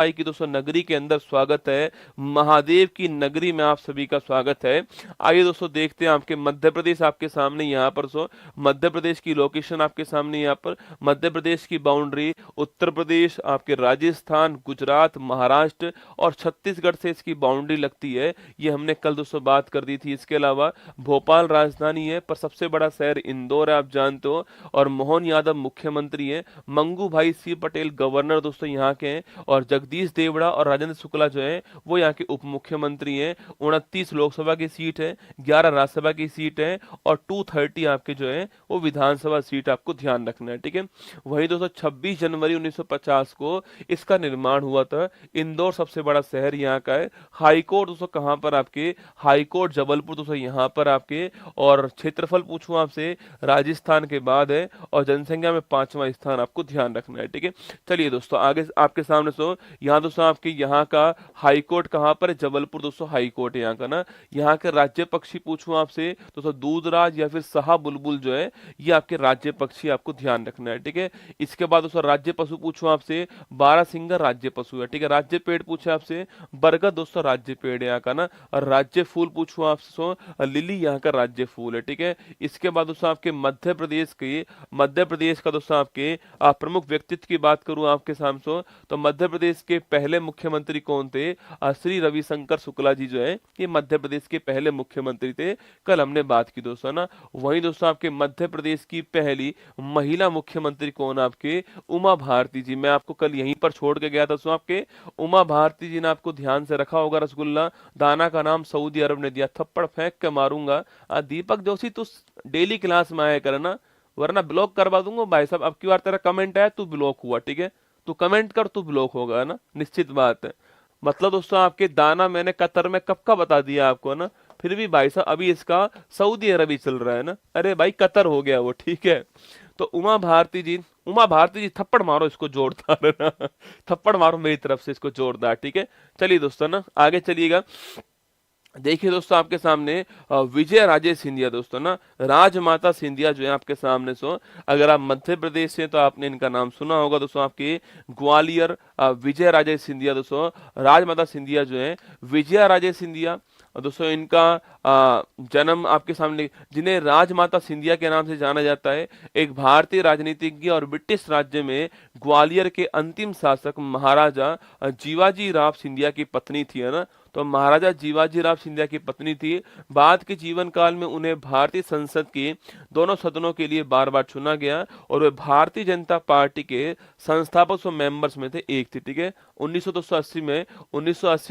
भाई की दोस्तों नगरी के अंदर स्वागत है। महादेव की नगरी में आप सभी का स्वागत है। आइए दोस्तों देखते हैं आपके मध्य प्रदेश आपके सामने यहाँ पर। मध्य प्रदेश की लोकेशन आपके सामने यहाँ पर, मध्य प्रदेश की बाउंड्री, उत्तर प्रदेश, आपके राजस्थान, गुजरात, महाराष्ट्र और छत्तीसगढ़ से इसकी बाउंड्री लगती है। ये हमने कल दोस्तों बात कर दी थी। इसके अलावा भोपाल राजधानी है, पर सबसे बड़ा शहर इंदौर है, आप जानते हो। और मोहन यादव मुख्यमंत्री है, मंगू भाई सी पटेल गवर्नर दोस्तों यहाँ के हैं, और जगदीश देवड़ा और राजेंद्र शुक्ला जो है वो यहाँ के उप मुख्यमंत्री हैं। 29 लोकसभा की सीट है, 11 राज्यसभा की सीट है और 230 आपके जो है वो विधानसभा सीट, आपको ध्यान रखना है, ठीक है। वही दोस्तों 26 जनवरी 1950 को इसका निर्माण हुआ था। इंदौर सबसे बड़ा शहर यहाँ का है। हाईकोर्ट दोस्तों कहाँ पर आपके, हाईकोर्ट जबलपुर दोस्तों यहाँ पर आपके। और क्षेत्रफल पूछूं आपसे, राजस्थान के बाद है और जनसंख्या में 5वां स्थान आपको ध्यान रखना है, ठीक है। चलिए दोस्तों आगे आपके सामने यहाँ दोस्तों आपके यहाँ का हाई कोर्ट कहाँ पर है, जबलपुर दोस्तों हाई कोर्ट है यहाँ का ना। यहाँ के राज्य पक्षी पूछूं आपसे दोस्तों, दूधराज या फिर सहा बुलबुल जो है ये आपके राज्य पक्षी, आपको ध्यान रखना है, ठीक है। इसके बाद दोस्तों राज्य पशु पूछूं आपसे, बारहसिंगा राज्य पशु है, ठीक है। राज्य पेड़ पूछे आपसे, बरगद दोस्तों राज्य पेड़ है यहाँ का ना। और राज्य फूल पूछूं आपसे, लिली यहाँ का राज्य फूल है, ठीक है। इसके बाद दोस्तों आपके मध्य प्रदेश का दोस्तों आपके प्रमुख व्यक्तित्व की बात करूं आपके सामने तो मध्य प्रदेश के पहले मुख्यमंत्री कौन थे, श्री रविशंकर शुक्ला जी जो है ये मध्य प्रदेश के पहले मुख्यमंत्री थे। कल हमने बात की दोस्तों ना। वहीं दोस्तों आपके मध्य प्रदेश की पहली महिला मुख्यमंत्री कौन, आपके उमा भारती जी। मैं आपको कल यहीं पर छोड़ के गया था दोस्तों, आपके उमा भारती जी ने आपको ध्यान से रखा होगा। रसगुल्ला दाना का नाम सऊदी अरब ने दिया, थप्पड़ फेंक के मारूंगा। दीपक जोशी तू डेली क्लास में आया करना, वरना ब्लॉक करवा दूंगा भाई साहब। अब की बार तेरा कमेंट आया तू ब्लॉक हुआ, ठीक है। तू कमेंट कर तू ब्लॉक होगा ना, निश्चित बात है। मतलब दोस्तों आपके दाना मैंने कतर में कब का बता दिया आपको ना, फिर भी भाई साहब अभी इसका सऊदी अरब ही चल रहा है ना। अरे भाई कतर हो गया वो, ठीक है। तो उमा भारती जी थप्पड़ मारो इसको जोरदार ना थप्पड़ मारो मेरी तरफ से इसको जोरदार, ठीक है। चलिए दोस्तों ना आगे चलिएगा। देखिए दोस्तों आपके सामने विजय राजे सिंधिया दोस्तों ना, राजमाता सिंधिया जो है आपके सामने अगर आप मध्य प्रदेश से तो आपने इनका नाम सुना होगा दोस्तों। आपके ग्वालियर विजय राजे सिंधिया दोस्तों, राजमाता सिंधिया जो है विजया राजे सिंधिया दोस्तों, इनका जन्म आपके सामने, जिन्हें राजमाता सिंधिया के नाम से जाना जाता है, एक भारतीय राजनीतिज्ञ और ब्रिटिश राज्य में ग्वालियर के अंतिम शासक महाराजा जीवाजी राव सिंधिया की पत्नी थी, है ना। तो महाराजा जीवाजी राव सिंधिया की पत्नी थी। बाद के जीवन काल में उन्हें भारतीय संसद के दोनों सदनों के लिए बार बार चुना गया और वे भारतीय जनता पार्टी के संस्थापक मेंबर्स में थे, एक थी, ठीक है। 1980 में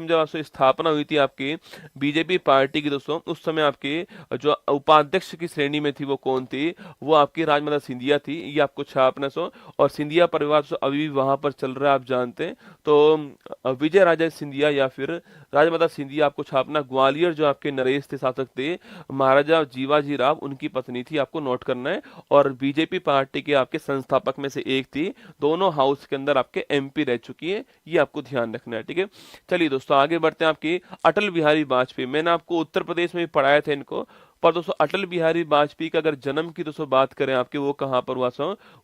जब आपसे स्थापना हुई थी आपकी बीजेपी पार्टी की दोस्तों, उस समय आपके जो उपाध्यक्ष की श्रेणी में थी वो कौन थी, वो आपकी राजमाता सिंधिया थी। ये आपको छापना और सिंधिया परिवार अभी भी वहां पर चल रहा है, आप जानते हैं। तो विजय राजे सिंधिया या फिर राजमाता सिंधिया आपको छापना। ग्वालियर जो आपके नरेश थे, शासक थे, महाराजा जीवाजी राव उनकी पत्नी थी, आपको नोट करना है। और बीजेपी पार्टी के आपके संस्थापक में से एक थी। दोनों हाउस के अंदर आपके एमपी रह चुकी है, ये आपको ध्यान रखना है, ठीक है। चलिए दोस्तों आगे बढ़ते हैं। आपके अटल बिहारी वाजपेयी, मैंने आपको उत्तर प्रदेश में भी पढ़ाया था इनको, पर दोस्तों अटल बिहारी वाजपेयी का अगर जन्म की दोस्तों बात करें आपके, वो कहाँ पर हुआ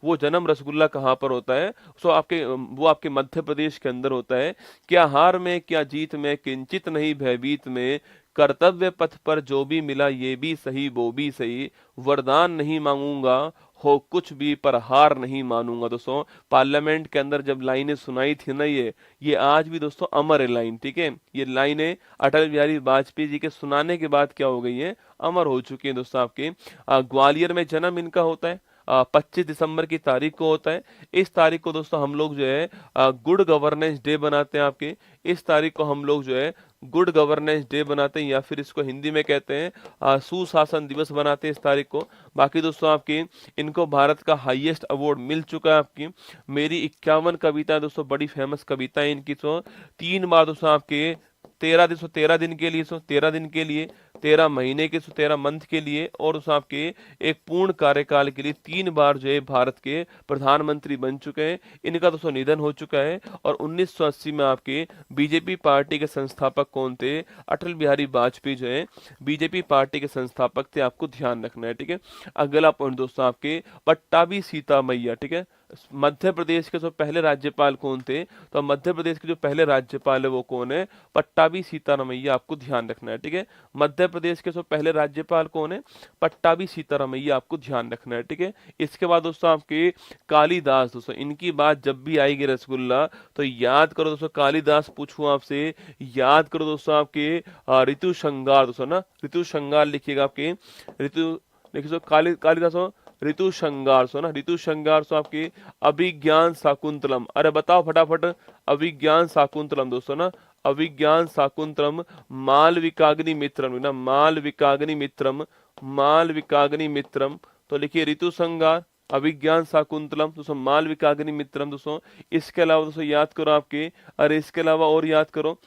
वो जन्म रसगुल्ला कहाँ पर होता है, वो आपके मध्य प्रदेश के अंदर होता है। क्या हार में क्या जीत में, किंचित नहीं भयभीत में, कर्तव्य पथ पर जो भी मिला ये भी सही वो भी सही, वरदान नहीं मांगूंगा हो कुछ भी पर हार नहीं मानूंगा। दोस्तों पार्लियामेंट के अंदर जब लाइनें सुनाई थी ना, ये आज भी दोस्तों अमर है लाइन, ठीक है। ये लाइनें अटल बिहारी वाजपेयी जी के सुनाने के बाद क्या हो गई है, अमर हो चुकी है दोस्तों। आपके ग्वालियर में जन्म इनका होता है, 25 दिसंबर की तारीख को होता है। इस तारीख को दोस्तों हम लोग जो है गुड गवर्नेंस डे बनाते हैं आपके। इस तारीख को हम लोग जो है गुड गवर्नेंस डे बनाते हैं, या फिर इसको हिंदी में कहते हैं सुशासन दिवस बनाते हैं इस तारीख को। बाकी दोस्तों आपकी इनको भारत का हाईएस्ट अवार्ड मिल चुका है। आपकी मेरी 51 कविता दोस्तों, बड़ी फेमस कविता है इनकी। 3 बार दोस्तों आपके 13 दिन के लिए 13 दिन के लिए, 13 महीने के 13 मंथ के लिए, और उस आपके एक पूर्ण कार्यकाल के लिए 3 बार जो है भारत के प्रधानमंत्री बन चुके हैं। इनका दोस्तों निधन हो चुका है। और 1980 में आपके बीजेपी पार्टी के संस्थापक कौन थे, अटल बिहारी वाजपेयी जो है बीजेपी पार्टी के संस्थापक थे, आपको ध्यान रखना है, ठीक है। अगला पॉइंट दोस्तों आपके पट्टाभी सीता मैया, ठीक है। मध्य प्रदेश के जो पहले राज्यपाल कौन थे, तो मध्य प्रदेश के जो पहले राज्यपाल है वो कौन है, पट्टाभी सीतारामैया, आपको ध्यान रखना है, ठीक है। मध्य प्रदेश के जो पहले राज्यपाल कौन है, पट्टाभी सीतारामैया, आपको ध्यान रखना है, ठीक है। इसके बाद दोस्तों आपके कालिदास, दोस्तों इनकी बात जब भी आएगी रसगुल्ला तो याद करो दोस्तों, कालिदास पूछूं आपसे, याद करो दोस्तों आपके ऋतु श्रृंगार, दोस्तों ना ऋतु श्रृंगार लिखिएगा आपके, ऋतु लिखिए सो कालिदास हो, ऋतु श्रृंगार सो ना, ऋतु श्रृंगार सो आपके अभिज्ञान शाकुंतलम, अरे बताओ फटाफट, अभिज्ञान शाकुंतलम दोस्तों ना, अभिज्ञान शाकुंतलम, मालविकाग्नि मित्रम ना, मालविकाग्नि मित्रम, मालविकाग्नि मित्रम, तो लिखिए ऋतु श्रृंगार, अभिज्ञान शाकुंतलम दोस्तों, मालविकाग्नि मित्रम दोस्तों। इसके अलावा दोस्तों याद करो आपके, अरे इसके अलावा और याद करो,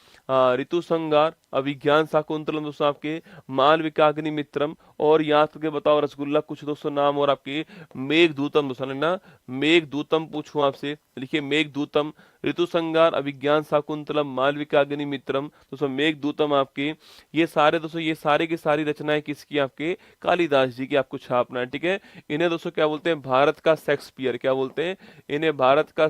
ऋतु श्रृंगार, अभिज्ञान शाकुंतलम दोस्तों आपके, मालविकाग्नि मित्रम, और याद करके बताओ रसगुल्ला कुछ दोस्तों नाम और आपके, मेघदूतम दोस्तों ना, मेघदूतम पूछूं आपसे, लिखिए मेघदूतम, ऋतु श्रृंगार, अभिज्ञान शाकुंतलम, मालविकाग्नि मित्रम दोस्तों, मेघदूतम आपके, ये सारे दोस्तों, ये सारे की सारी रचनाएं किसकी, आपके कालिदास जी की, आपको छापना है, ठीक है। इन्हें दोस्तों क्या बोलते हैं, भारत का शेक्सपियर, क्या बोलते हैं इन्हें, भारत का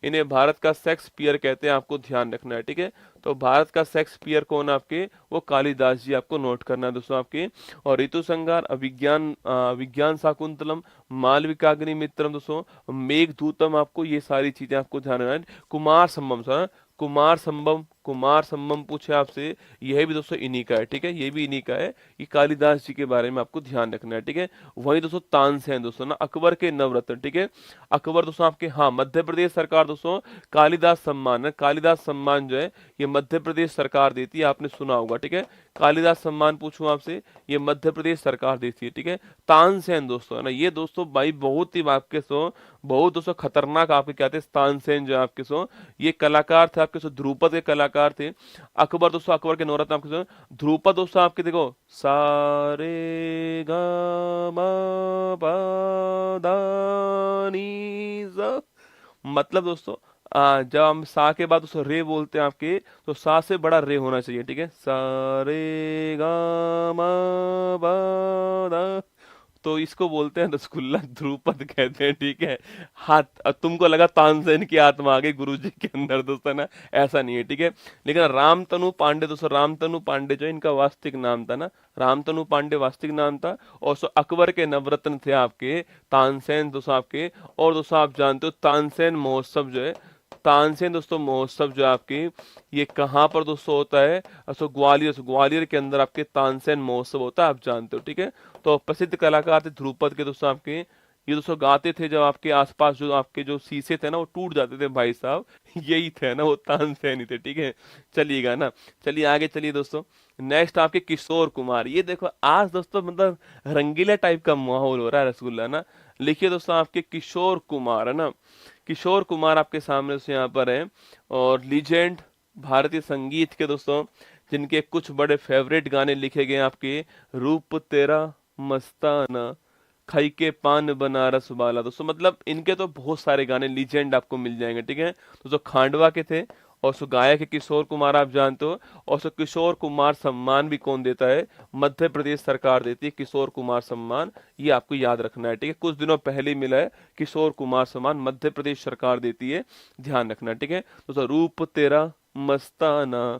इन्हें भारत का शेक्सपियर कहते हैं, आपको ध्यान रखना है, ठीक है। तो भारत का शेक्सपियर कौन आपके, वो कालिदास जी, आपको नोट करना है दोस्तों आपके। और ऋतु श्रृंगार, विज्ञान शाकुंतलम, मालविकाग्नि मित्रम दोस्तों, मेघदूतम, आपको ये सारी चीजें आपको ध्यान रखना है। कुमार संभव सर, कुमार संभव पूछे आपसे, यह भी दोस्तों इन्हीं का है, ठीक है, ये भी इन्हीं का है, ये कालिदास जी के बारे में आपको ध्यान रखना है, ठीक है। वही दोस्तों तानसेन दोस्तों ना, अकबर के नवरत्न, ठीक है, अकबर दोस्तों आपके, हाँ मध्य प्रदेश सरकार दोस्तों कालिदास सम्मान है, कालिदास सम्मान जो है ये मध्य प्रदेश सरकार देती है, आपने सुना होगा, ठीक है। कालिदास सम्मान पूछूं आपसे, ये मध्य प्रदेश सरकार देती है, ठीक है। तानसेन दोस्तों है ना, ये दोस्तों भाई बहुत ही आपके सो, बहुत दोस्तों खतरनाक आपके क्या थे, तानसेन जो आपके सो, ये कलाकार थे आपके सो, ध्रुपद के कलाकार थे। अकबर दोस्तों, अकबर के नवरत्न आपके सो, ध्रुपद दोस्तों आपके देखो, सारे गा मा पा धा नी सा, मतलब दोस्तों जब हम सा के बाद उसको रे बोलते हैं आपके, तो सा से बड़ा रे होना चाहिए, ठीक है, सा रे गा मा पा धा, तो इसको बोलते हैं रसगुल्ला, ध्रुपद कहते हैं, ठीक है। हाथ, अब तुमको लगा तानसेन की आत्मा आ गई गुरु जी के अंदर दोस्तों ना, ऐसा नहीं है, ठीक है। लेकिन रामतनु पांडे दोस्तों, रामतनु पांडे जो इनका वास्तविक नाम था ना, रामतनु पांडे वास्तविक नाम था, और सो अकबर के नवरत्न थे आपके तानसेन दोस्तों आपके। और दोस्तों आप जानते हो तानसेन महोत्सव जो है, तानसेन दोस्तों महोत्सव जो आपकी, ये कहाँ पर दोस्तों होता है, सो ग्वालियर के अंदर आपके तानसेन महोत्सव होता है, आप जानते हो, ठीक है। तो प्रसिद्ध कलाकार थे ध्रुपद के दोस्तों आपके, ये दोस्तों गाते थे जब आपके आसपास जो आपके जो शीशे थे ना वो टूट जाते थे भाई साहब, यही थे ना वो तानसेन ही थे, ठीक है। चलिएगा ना, चलिए आगे चलिए दोस्तों। नेक्स्ट आपके किशोर कुमार, ये देखो आज दोस्तों मतलब रंगीला टाइप का माहौल हो रहा है रसगुल्ला ना। लिखिए दोस्तों आपके किशोर कुमार है ना, किशोर कुमार आपके सामने से यहाँ पर है, और लीजेंड भारतीय संगीत के दोस्तों, जिनके कुछ बड़े फेवरेट गाने लिखे गए आपके, रूप तेरा मस्ताना, खाई के पान बनारस वाला दोस्तों, मतलब इनके तो बहुत सारे गाने लीजेंड आपको मिल जाएंगे, ठीक है। तो जो खांडवा के थे, और सो गायक है किशोर कुमार, आप जानते हो। और सो किशोर कुमार सम्मान भी कौन देता है, मध्य प्रदेश सरकार देती है किशोर कुमार सम्मान, ये आपको याद रखना है, ठीक है। कुछ दिनों पहले ही मिला है किशोर कुमार सम्मान, मध्य प्रदेश सरकार देती है, ध्यान रखना, ठीक है। दोस्तों रूप तेरा मस्ताना,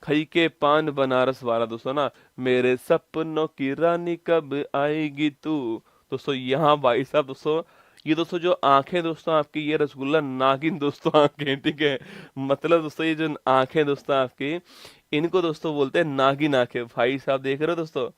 खई के पान बनारस वाला दोस्तों ना, मेरे सपनों की रानी कब आएगी तू, दोस्तों यहाँ भाई साहब दोस्तों, ये दोस्तों जो आंखें दोस्तों आपकी, ये रसगुल्ला नागिन दोस्तों आंखें, ठीक है। मतलब दोस्तों ये जो आंखें दोस्तों आपकी, इनको दोस्तों बोलते हैं नागिन आंखें, भाई साहब देख रहे हो दोस्तों,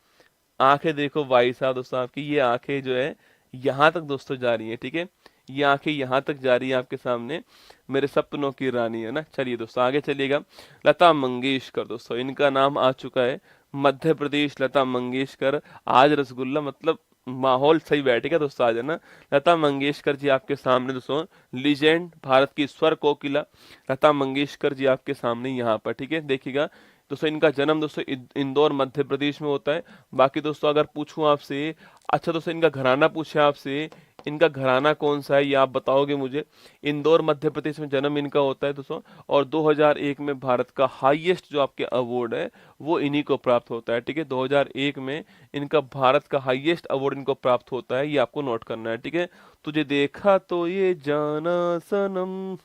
आंखें देखो भाई साहब दोस्तों आपकी, ये आंखें जो है यहाँ तक दोस्तों जा रही है, ठीक है। ये आंखें यहाँ तक जा रही है आपके सामने, मेरे सपनों की रानी है ना। चलिए दोस्तों आगे चलिएगा। लता मंगेशकर दोस्तों, इनका नाम आ चुका है, मध्य प्रदेश लता मंगेशकर। आज रसगुल्ला मतलब माहौल सही बैठेगा दोस्तों, आज है ना। लता मंगेशकर जी आपके सामने दोस्तों, लीजेंड भारत की स्वर कोकिला लता मंगेशकर जी आपके सामने यहाँ पर, ठीक है। देखिएगा दोस्तों, इनका जन्म दोस्तों इंदौर मध्य प्रदेश में होता है। बाकी दोस्तों अगर पूछूं आपसे, अच्छा दोस्तों इनका घराना पूछे आपसे, इनका घराना कौन सा है ये आप बताओगे मुझे। इंदौर मध्य प्रदेश में जन्म इनका होता है दोस्तों, और 2001 में भारत का हाईएस्ट जो आपके अवार्ड है वो इन्हीं को प्राप्त होता है, ठीक है। 2001 में इनका भारत का हाईएस्ट अवार्ड इनको प्राप्त होता है, ये आपको नोट करना है, ठीक है। तुझे देखा तो ये जाना सनम,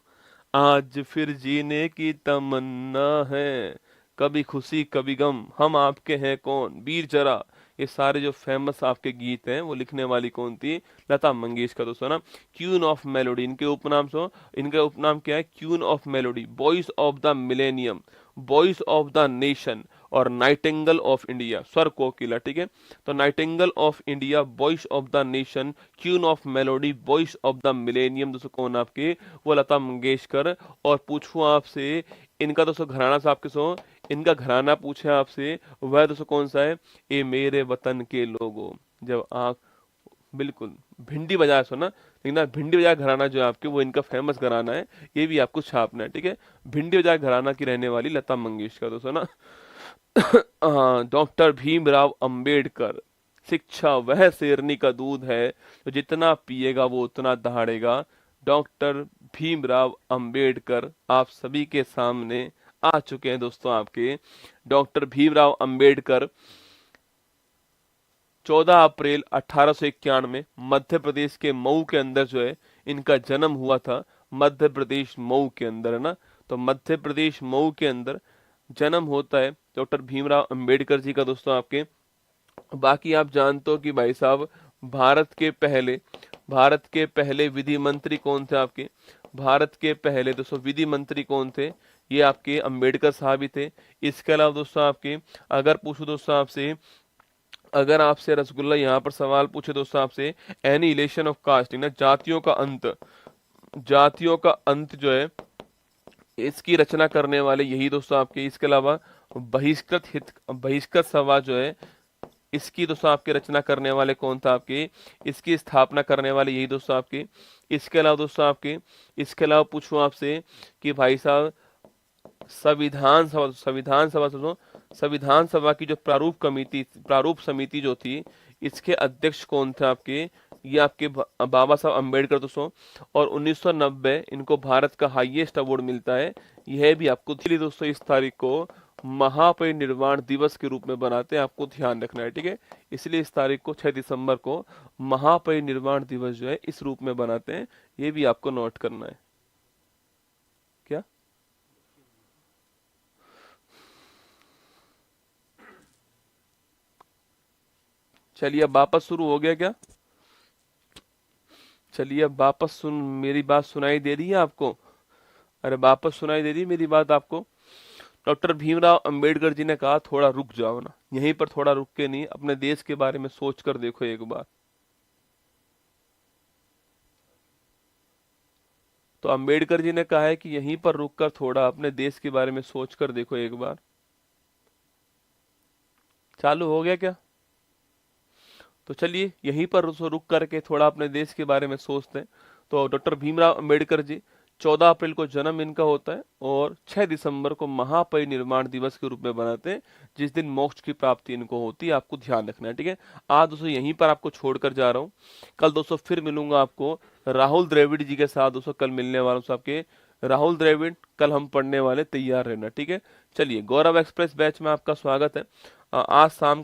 आज फिर जीने की तमन्ना है, कभी खुशी कभी गम, हम आपके हैं कौन, वीर जरा, ये सारे जो फेमस आपके गीत हैं वो लिखने वाली कौन थी, लता मंगेशकर दोस्तों ना। क्वीन ऑफ मेलोडी इनके उपनाम सो, इनका उपनाम क्या है, queen of melody, voice of the millennium, voice of the nation, और नाइटिंगेल ऑफ इंडिया, स्वर कोकिला, ठीक है। तो Nightingale of India, voice of the nation, queen of melody, voice of the millennium दोस्तों कौन आपके, वो लता मंगेशकर। और पूछूं आपसे इनका दोस्तों घराना साहब के सो, इनका घराना पूछे आपसे वह दोस्तों कौन सा है, ये मेरे वतन के लोगों, जब आँख, बिल्कुल भिंडी बजाए सो ना, लेकिन ना भिंडी बजाए घराना जो है आपके वो इनका फेमस घराना है, ये भी आपको छापना है, ठीक है। भिंडी बजाए घराना की रहने वाली लता मंगेशकर दोस्तों ना। हाँ, डॉक्टर भीमराव अंबेडकर, शिक्षा वह शेरनी का दूध है तो जितना पिएगा वो उतना दहाड़ेगा। डॉक्टर भीमराव अंबेडकर आप सभी के सामने आ चुके हैं दोस्तों आपके। डॉक्टर भीमराव अंबेडकर 14 अप्रैल 1891 मध्य प्रदेश के मऊ के अंदर जो है इनका जन्म हुआ था। मध्य प्रदेश मऊ के अंदर है ना, तो मध्य प्रदेश मऊ के अंदर जन्म होता है डॉक्टर भीमराव अंबेडकर जी का दोस्तों आपके। बाकी आप जानते हो कि भाई साहब भारत के पहले विधि मंत्री कौन थे आपके, भारत के पहले दोस्तों विधि मंत्री कौन थे, ये आपके अंबेडकर साहब ही थे। इसके अलावा दोस्तों आपके अगर पूछूं दोस्तों आपसे, अगर आपसे रसगुल्ला यहाँ पर सवाल पूछे दोस्तों आपसे, एनिहिलेशन ऑफ कास्ट ना, जातियों का अंत, जातियों का अंत जो है इसकी रचना करने वाले यही दोस्तों आपके। इसके अलावा बहिष्कृत सभा जो है इसकी दोस्तों आपके रचना करने वाले कौन था आपके, इसकी स्थापना करने वाले यही दोस्तों आपके। इसके अलावा दोस्तों आपके, इसके अलावा पूछूं आपसे कि भाई साहब संविधान सभा की जो प्रारूप समिति जो थी इसके अध्यक्ष कौन थे आपके, ये आपके बाबा साहब अम्बेडकर दोस्तों। और 1990 इनको भारत का हाईएस्ट अवार्ड मिलता है, यह भी आपको दोस्तों इस तारीख को महापरिनिर्वाण दिवस के रूप में बनाते हैं, आपको ध्यान रखना है, ठीक है। इसलिए इस तारीख को 6 दिसंबर को महापरिनिर्वाण दिवस जो है इस रूप में बनाते हैं, ये भी आपको नोट करना है। क्या चलिए अब वापस शुरू हो गया क्या, चलिए अब वापस मेरी बात सुनाई दे रही है आपको, अरे वापस सुनाई दे रही है मेरी बात आपको। डॉक्टर भीमराव अंबेडकर जी ने कहा थोड़ा रुक जाओ ना, यहीं पर थोड़ा रुक के नहीं अपने देश के बारे में सोच कर देखो एक बार। तो अंबेडकर जी ने कहा है कि यहीं पर रुककर थोड़ा अपने देश के बारे में सोच कर देखो एक बार। चालू हो गया क्या, तो चलिए यहीं पर रुक करके थोड़ा अपने देश के बारे में सोचते हैं। तो डॉक्टर भीमराव अंबेडकर जी 14 अप्रैल को जन्म इनका होता है और 6 दिसंबर को महापरिनिर्वाण दिवस के रूप में बनाते हैं, जिस दिन मोक्ष की प्राप्ति इनको होती है, आपको ध्यान रखना है, ठीक है। आज दोस्तों यहीं पर आपको छोड़कर जा रहा हूँ, कल दोस्तों फिर मिलूंगा आपको राहुल द्रविड़ जी के साथ दोस्तों, कल मिलने वालों से आपके राहुल द्रविड़, कल हम पढ़ने वाले, तैयार रहना, ठीक है। चलिए गौरव एक्सप्रेस बैच में आपका स्वागत है। आज शाम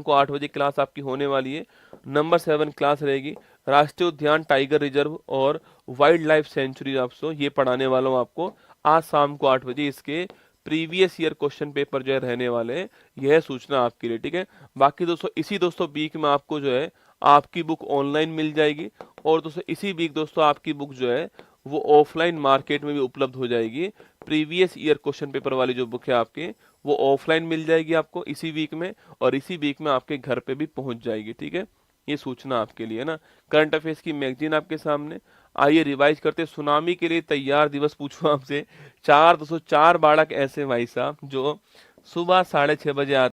को 8 बजे क्लास आपकी होने वाली है। नंबर 7 क्लास रहेगी, राष्ट्रीय उद्यान, टाइगर रिजर्व और वाइल्ड लाइफ सेंचुरी आपको ये पढ़ाने वाला हूँ आपको आज शाम को 8 बजे। इसके प्रीवियस ईयर क्वेश्चन पेपर जो है रहने वाले हैं, यह सूचना आपके लिए, ठीक है। बाकी दोस्तों इसी दोस्तों वीक में आपको जो है आपकी बुक ऑनलाइन मिल जाएगी, और दोस्तों इसी वीक दोस्तों आपकी बुक जो है वो ऑफलाइन मार्केट में भी उपलब्ध हो जाएगी। प्रीवियस ईयर क्वेश्चन पेपर वाली जो बुक है आपके वो ऑफलाइन मिल जाएगी आपको इसी वीक में, और इसी वीक में आपके घर पे भी पहुंच जाएगी, ठीक है। ये सूचना आपके लिए ना। करंट अफेयर्स की मैगजीन आपके सामने, आइए रिवाइज करते। सुनामी के लिए तैयार दिवस पूछो आपसे, 4 बालक ऐसे भाई साहब जो सुबह 6:30 बजे आते